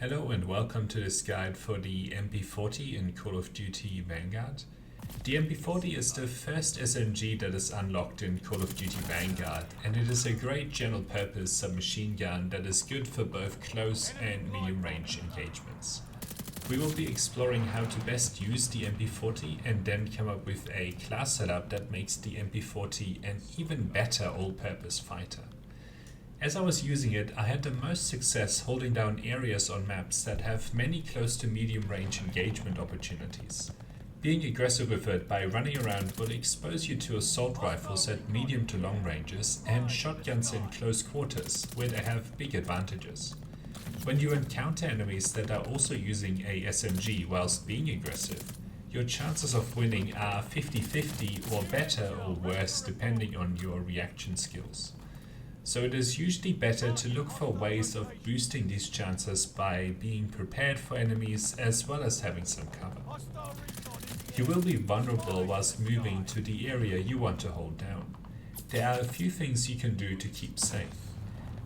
Hello and welcome to this guide for the MP-40 in Call of Duty Vanguard. The MP-40 is the first SMG that is unlocked in Call of Duty Vanguard, and it is a great general purpose submachine gun that is good for both close and medium range engagements. We will be exploring how to best use the MP-40 and then come up with a class setup that makes the MP-40 an even better all-purpose fighter. As I was using it, I had the most success holding down areas on maps that have many close to medium range engagement opportunities. Being aggressive with it by running around will expose you to assault rifles at medium to long ranges and shotguns in close quarters, where they have big advantages. When you encounter enemies that are also using a SMG whilst being aggressive, your chances of winning are 50-50 or better or worse depending on your reaction skills. So it is usually better to look for ways of boosting these chances by being prepared for enemies as well as having some cover. You will be vulnerable whilst moving to the area you want to hold down. There are a few things you can do to keep safe.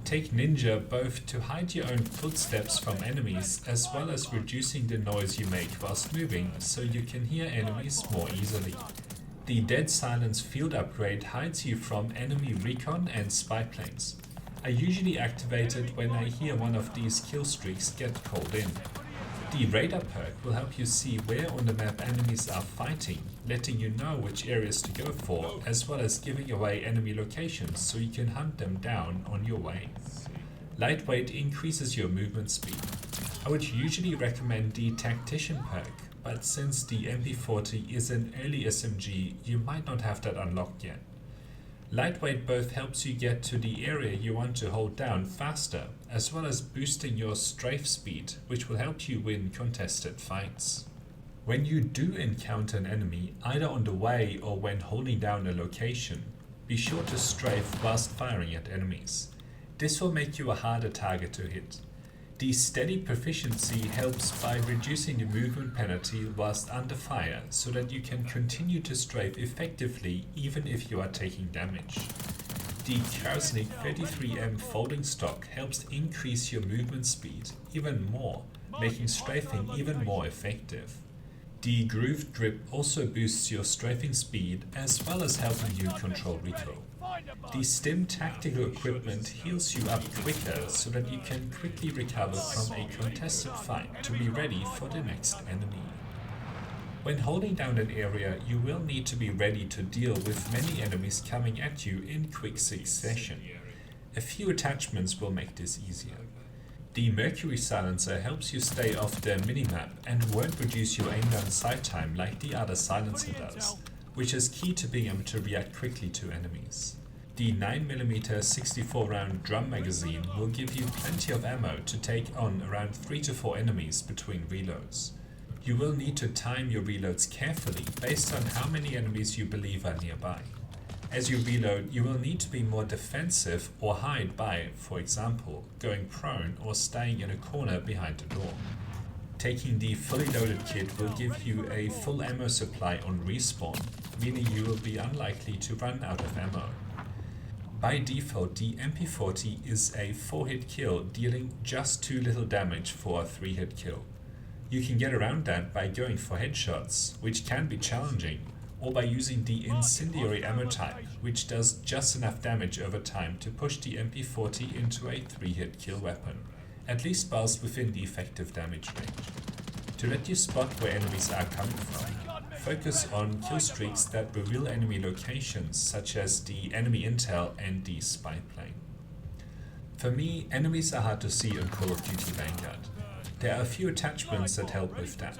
Take Ninja both to hide your own footsteps from enemies as well as reducing the noise you make whilst moving so you can hear enemies more easily. The Dead Silence field upgrade hides you from enemy recon and spy planes. I usually activate it when I hear one of these kill streaks get called in. The radar perk will help you see where on the map enemies are fighting, letting you know which areas to go for, as well as giving away enemy locations so you can hunt them down on your way. Lightweight increases your movement speed. I would usually recommend the Tactician perk, but since the MP-40 is an early SMG, you might not have that unlocked yet. Lightweight both helps you get to the area you want to hold down faster, as well as boosting your strafe speed, which will help you win contested fights. When you do encounter an enemy, either on the way or when holding down a location, be sure to strafe whilst firing at enemies. This will make you a harder target to hit. The steady proficiency helps by reducing the movement penalty whilst under fire so that you can continue to strafe effectively even if you are taking damage. The Krasnik 33M folding stock helps increase your movement speed even more, making strafing even more effective. The Grooved Grip also boosts your strafing speed as well as helping you control recoil. The Stim tactical equipment heals you up quicker so that you can quickly recover from a contested fight to be ready for the next enemy. When holding down an area, you will need to be ready to deal with many enemies coming at you in quick succession. A few attachments will make this easier. The Mercury Silencer helps you stay off the minimap and won't reduce your aim down sight time like the other silencer does, which is key to being able to react quickly to enemies. The 9mm 64 round drum magazine will give you plenty of ammo to take on around 3 to 4 enemies between reloads. You will need to time your reloads carefully based on how many enemies you believe are nearby. As you reload, you will need to be more defensive or hide by, for example, going prone or staying in a corner behind a door. Taking the fully loaded kit will give you a full ammo supply on respawn, meaning you will be unlikely to run out of ammo. By default, the MP-40 is a 4-hit kill, dealing just 2 little damage for a 3-hit kill. You can get around that by going for headshots, which can be challenging, or by using the incendiary ammo type, which does just enough damage over time to push the MP-40 into a 3-hit kill weapon, at least whilst within the effective damage range. To let you spot where enemies are coming from, focus on kill streaks that reveal enemy locations such as the enemy intel and the spy plane. For me, enemies are hard to see on Call of Duty Vanguard. There are a few attachments that help with that.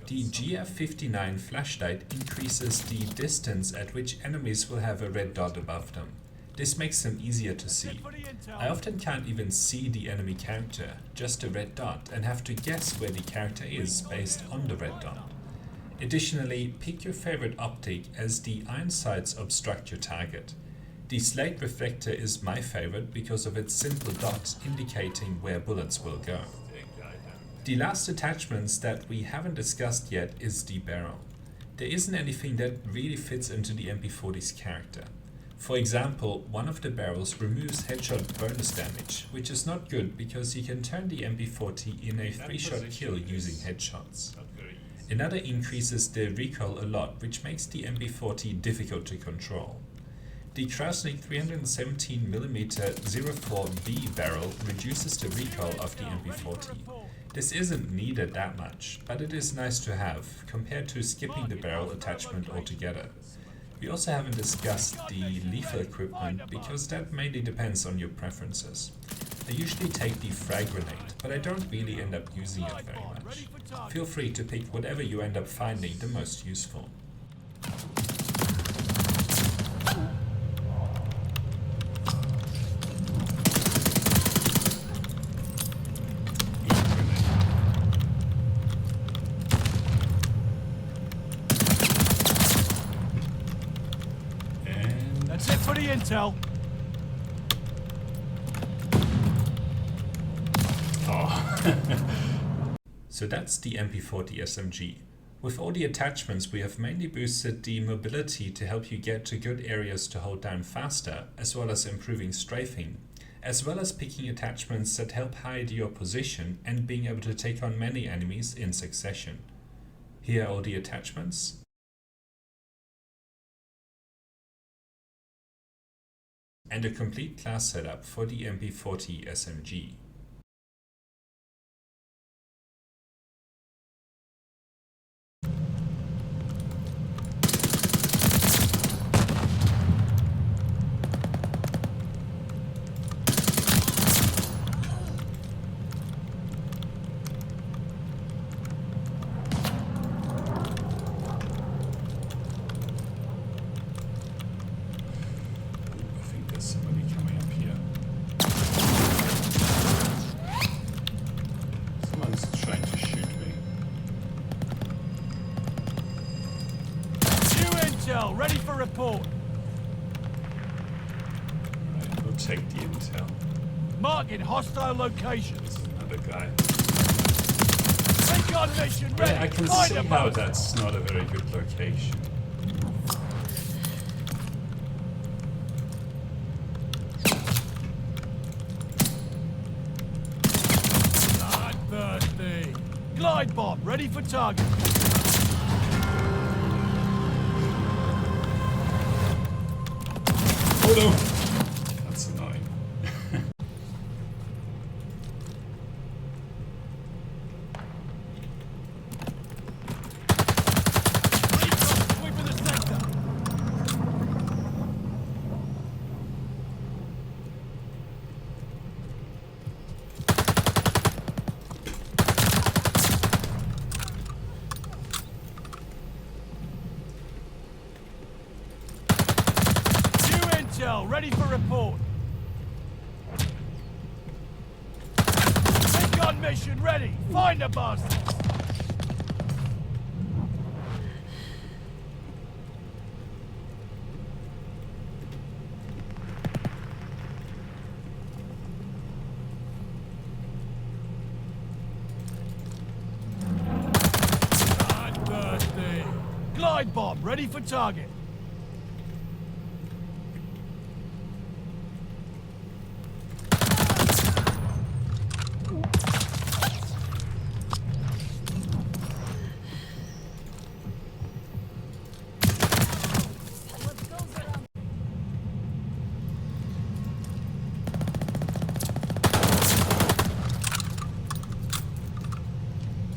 The GF59 flashlight increases the distance at which enemies will have a red dot above them. This makes them easier to see. I often can't even see the enemy character, just a red dot, and have to guess where the character is based on the red dot. Additionally, pick your favorite optic as the iron sights obstruct your target. The slate reflector is my favorite because of its simple dots indicating where bullets will go. The last attachments that we haven't discussed yet is the barrel. There isn't anything that really fits into the MP-40's character. For example, one of the barrels removes headshot bonus damage, which is not good because you can turn the MP-40 in a 3-shot kill using headshots. Another increases the recoil a lot, which makes the MP-40 difficult to control. The Krasnik 317mm 04B barrel reduces the recoil of the MP-40. This isn't needed that much, but it is nice to have, compared to skipping the barrel attachment altogether. We also haven't discussed the lethal equipment because that mainly depends on your preferences. I usually take the frag grenade, but I don't really end up using it very much. Feel free to pick whatever you end up finding the most useful. That's it for the intel. So that's the MP-40 SMG. With all the attachments, we have mainly boosted the mobility to help you get to good areas to hold down faster, as well as improving strafing, as well as picking attachments that help hide your position and being able to take on many enemies in succession. Here are all the attachments. And a complete class setup for the MP-40 SMG. Somebody coming up here. Someone's trying to shoot me. New intel, ready for report. Right, we'll take the intel. Marking hostile locations. There's another guy. Recon mission ready. I can Find see a how boat. that's not a very good location. Bloodthirsty. Glide bomb ready for target. Oh no! That's annoying. Recon sweeping the sector. Ready for report. Recon mission ready. Find the bastards. Bloodthirsty. Glide bomb ready for target.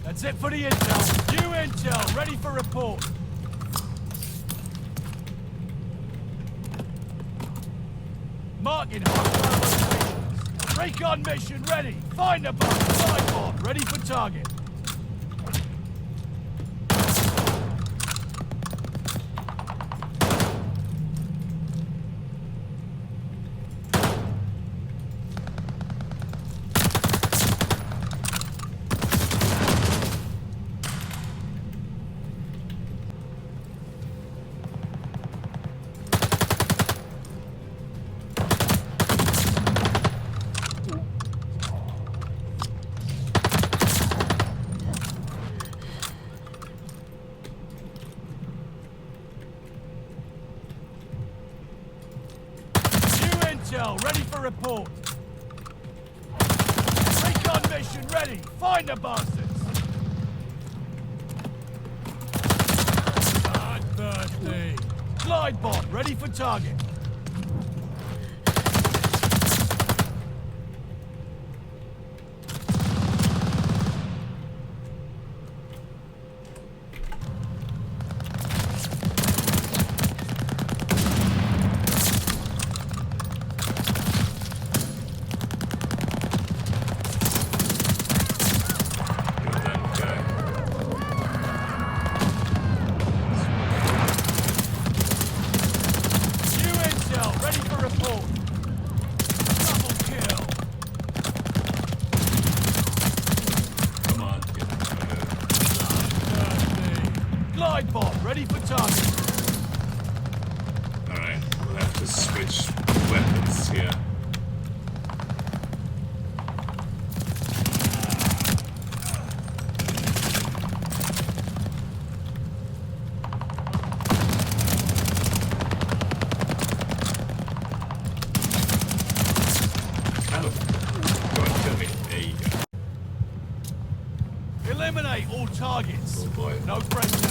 That's it for the intel. New intel, ready for report. Marking hostile locations. Recon mission ready. Find a bomb. Glide bomb ready for target. bastards! Bad birthday! Glide bomb ready for target! Glide bomb ready for target. Alright, we'll have to switch weapons here. Kind of. Go and kill me. There you go. Eliminate all targets. Oh boy. No friends out there.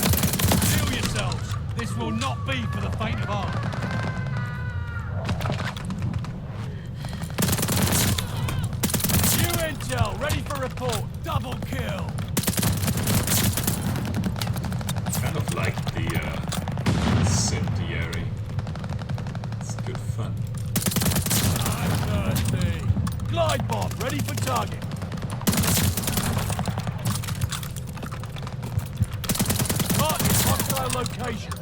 Steel yourselves. This will not be for the faint of heart. New intel, ready for report. Double kill. Kind of like the incendiary. It's good fun. I'm thirsty. Glide bomb, ready for target. Marking hostile location.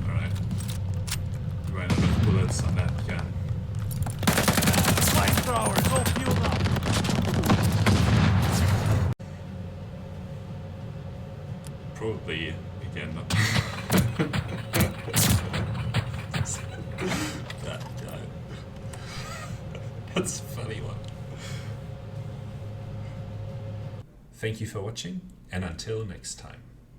Alright. Ran out of bullets on that gun. Flamethrowers all fueled up. Probably, again, not that guy. That's a funny one. Thank you for watching, and until next time.